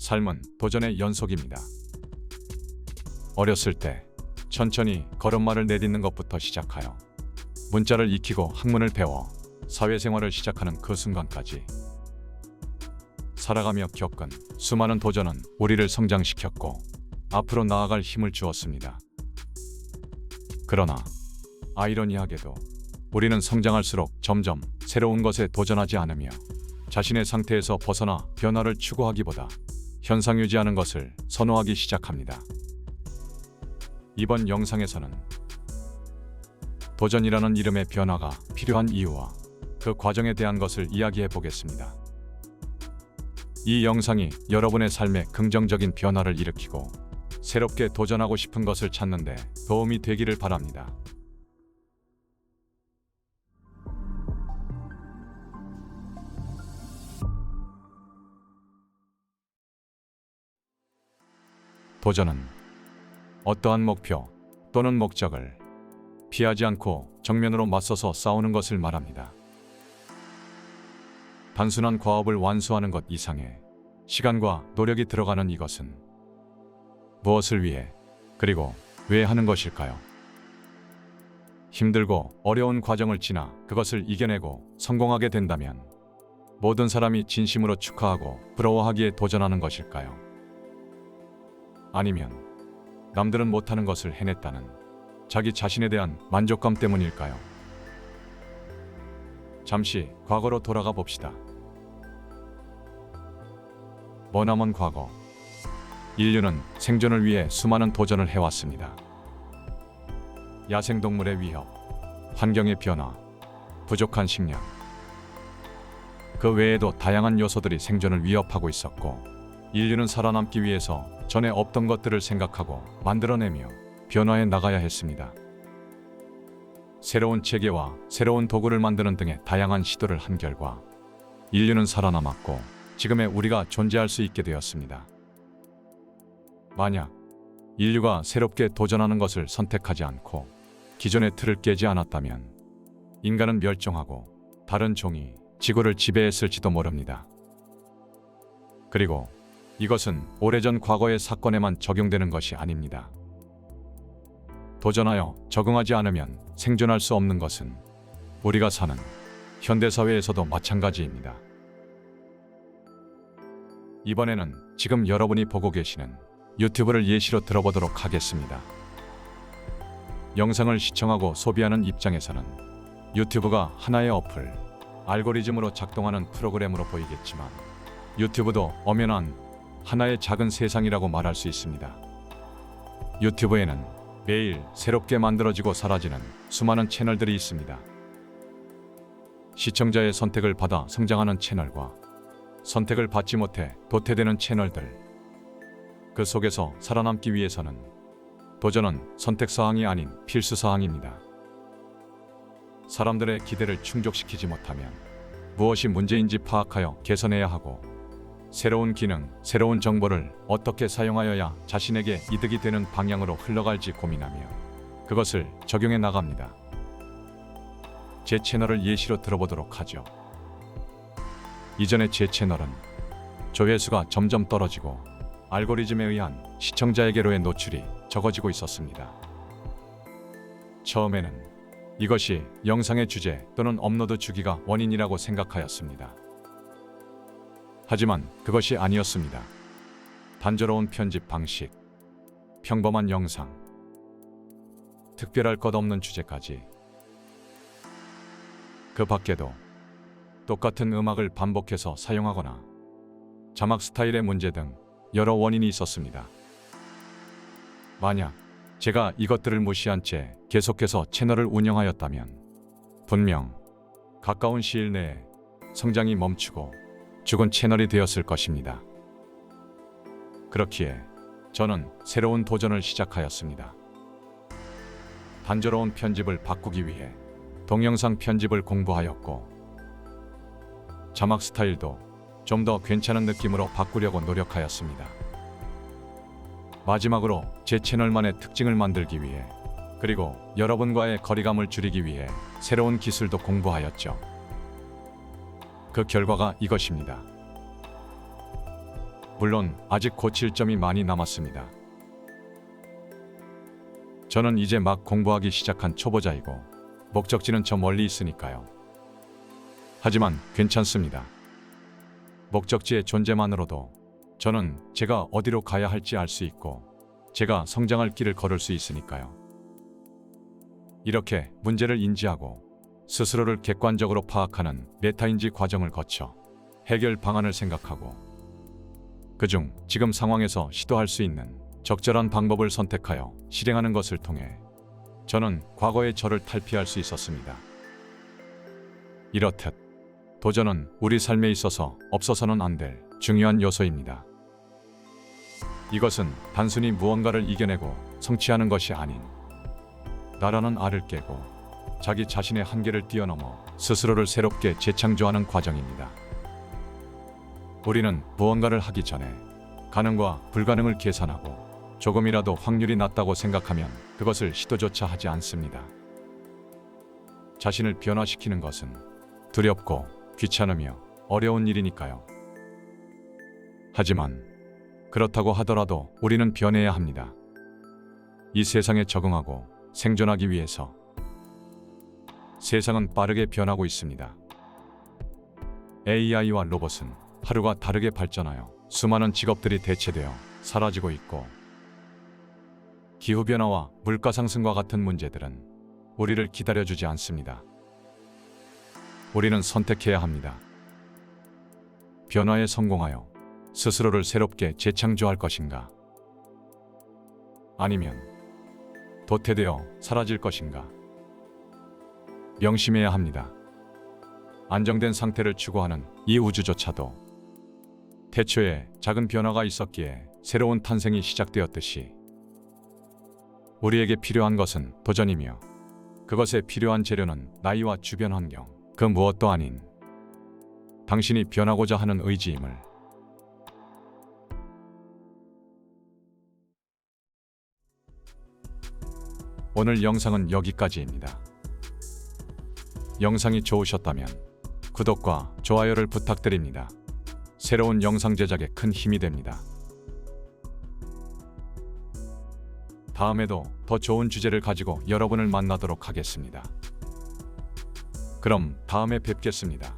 삶은 도전의 연속입니다. 어렸을 때 천천히 걸음마를 내딛는 것부터 시작하여 문자를 익히고 학문을 배워 사회생활을 시작하는 그 순간까지 살아가며 겪은 수많은 도전은 우리를 성장시켰고 앞으로 나아갈 힘을 주었습니다. 그러나 아이러니하게도 우리는 성장할수록 점점 새로운 것에 도전하지 않으며 자신의 상태에서 벗어나 변화를 추구하기보다 현상 유지하는 것을 선호하기 시작합니다. 이번 영상에서는 도전이라는 이름의 변화가 필요한 이유와 그 과정에 대한 것을 이야기해 보겠습니다. 이 영상이 여러분의 삶에 긍정적인 변화를 일으키고 새롭게 도전하고 싶은 것을 찾는 데 도움이 되기를 바랍니다. 도전은 어떠한 목표 또는 목적을 피하지 않고 정면으로 맞서서 싸우는 것을 말합니다. 단순한 과업을 완수하는 것 이상의 시간과 노력이 들어가는 이것은 무엇을 위해 그리고 왜 하는 것일까요? 힘들고 어려운 과정을 지나 그것을 이겨내고 성공하게 된다면 모든 사람이 진심으로 축하하고 부러워하기에 도전하는 것일까요? 아니면 남들은 못하는 것을 해냈다는 자기 자신에 대한 만족감 때문일까요? 잠시 과거로 돌아가 봅시다. 머나먼 과거, 인류는 생존을 위해 수많은 도전을 해왔습니다. 야생동물의 위협, 환경의 변화, 부족한 식량, 그 외에도 다양한 요소들이 생존을 위협하고 있었고, 인류는 살아남기 위해서 전에 없던 것들을 생각하고 만들어내며 변화해 나가야 했습니다. 새로운 체계와 새로운 도구를 만드는 등의 다양한 시도를 한 결과 인류는 살아남았고 지금의 우리가 존재할 수 있게 되었습니다. 만약 인류가 새롭게 도전하는 것을 선택하지 않고 기존의 틀을 깨지 않았다면 인간은 멸종하고 다른 종이 지구를 지배했을지도 모릅니다. 그리고 이것은 오래전 과거의 사건에만 적용되는 것이 아닙니다. 도전하여 적응하지 않으면 생존할 수 없는 것은 우리가 사는 현대사회에서도 마찬가지입니다. 이번에는 지금 여러분이 보고 계시는 유튜브를 예시로 들어보도록 하겠습니다. 영상을 시청하고 소비하는 입장에서는 유튜브가 하나의 어플, 알고리즘으로 작동하는 프로그램으로 보이겠지만 유튜브도 엄연한 하나의 작은 세상이라고 말할 수 있습니다. 유튜브에는 매일 새롭게 만들어지고 사라지는 수많은 채널들이 있습니다. 시청자의 선택을 받아 성장하는 채널과 선택을 받지 못해 도태되는 채널들, 그 속에서 살아남기 위해서는 도전은 선택사항이 아닌 필수사항입니다. 사람들의 기대를 충족시키지 못하면 무엇이 문제인지 파악하여 개선해야 하고 새로운 기능, 새로운 정보를 어떻게 사용하여야 자신에게 이득이 되는 방향으로 흘러갈지 고민하며 그것을 적용해 나갑니다. 제 채널을 예시로 들어보도록 하죠. 이전에 제 채널은 조회수가 점점 떨어지고 알고리즘에 의한 시청자에게로의 노출이 적어지고 있었습니다. 처음에는 이것이 영상의 주제 또는 업로드 주기가 원인이라고 생각하였습니다. 하지만 그것이 아니었습니다. 단조로운 편집 방식, 평범한 영상, 특별할 것 없는 주제까지, 그 밖에도 똑같은 음악을 반복해서 사용하거나 자막 스타일의 문제 등 여러 원인이 있었습니다. 만약 제가 이것들을 무시한 채 계속해서 채널을 운영하였다면 분명 가까운 시일 내에 성장이 멈추고 죽은 채널이 되었을 것입니다. 그렇기에 저는 새로운 도전을 시작하였습니다. 단조로운 편집을 바꾸기 위해 동영상 편집을 공부하였고 자막 스타일도 좀 더 괜찮은 느낌으로 바꾸려고 노력하였습니다. 마지막으로 제 채널만의 특징을 만들기 위해 그리고 여러분과의 거리감을 줄이기 위해 새로운 기술도 공부하였죠. 그 결과가 이것입니다. 물론 아직 고칠 점이 많이 남았습니다. 저는 이제 막 공부하기 시작한 초보자이고 목적지는 저 멀리 있으니까요. 하지만 괜찮습니다. 목적지의 존재만으로도 저는 제가 어디로 가야 할지 알 수 있고 제가 성장할 길을 걸을 수 있으니까요. 이렇게 문제를 인지하고 스스로를 객관적으로 파악하는 메타인지 과정을 거쳐 해결 방안을 생각하고 그중 지금 상황에서 시도할 수 있는 적절한 방법을 선택하여 실행하는 것을 통해 저는 과거의 저를 탈피할 수 있었습니다. 이렇듯 도전은 우리 삶에 있어서 없어서는 안 될 중요한 요소입니다. 이것은 단순히 무언가를 이겨내고 성취하는 것이 아닌 나라는 알을 깨고 자기 자신의 한계를 뛰어넘어 스스로를 새롭게 재창조하는 과정입니다. 우리는 무언가를 하기 전에 가능과 불가능을 계산하고 조금이라도 확률이 낮다고 생각하면 그것을 시도조차 하지 않습니다. 자신을 변화시키는 것은 두렵고 귀찮으며 어려운 일이니까요. 하지만 그렇다고 하더라도 우리는 변해야 합니다. 이 세상에 적응하고 생존하기 위해서. 세상은 빠르게 변하고 있습니다. AI와 로봇은 하루가 다르게 발전하여 수많은 직업들이 대체되어 사라지고 있고 기후변화와 물가 상승과 같은 문제들은 우리를 기다려주지 않습니다. 우리는 선택해야 합니다. 변화에 성공하여 스스로를 새롭게 재창조할 것인가? 아니면 도태되어 사라질 것인가? 명심해야 합니다. 안정된 상태를 추구하는 이 우주조차도 태초에 작은 변화가 있었기에 새로운 탄생이 시작되었듯이 우리에게 필요한 것은 도전이며 그것에 필요한 재료는 나이와 주변 환경, 그 무엇도 아닌 당신이 변하고자 하는 의지임을. 오늘 영상은 여기까지입니다. 영상이 좋으셨다면 구독과 좋아요를 부탁드립니다. 새로운 영상 제작에 큰 힘이 됩니다. 다음에도 더 좋은 주제를 가지고 여러분을 만나도록 하겠습니다. 그럼 다음에 뵙겠습니다.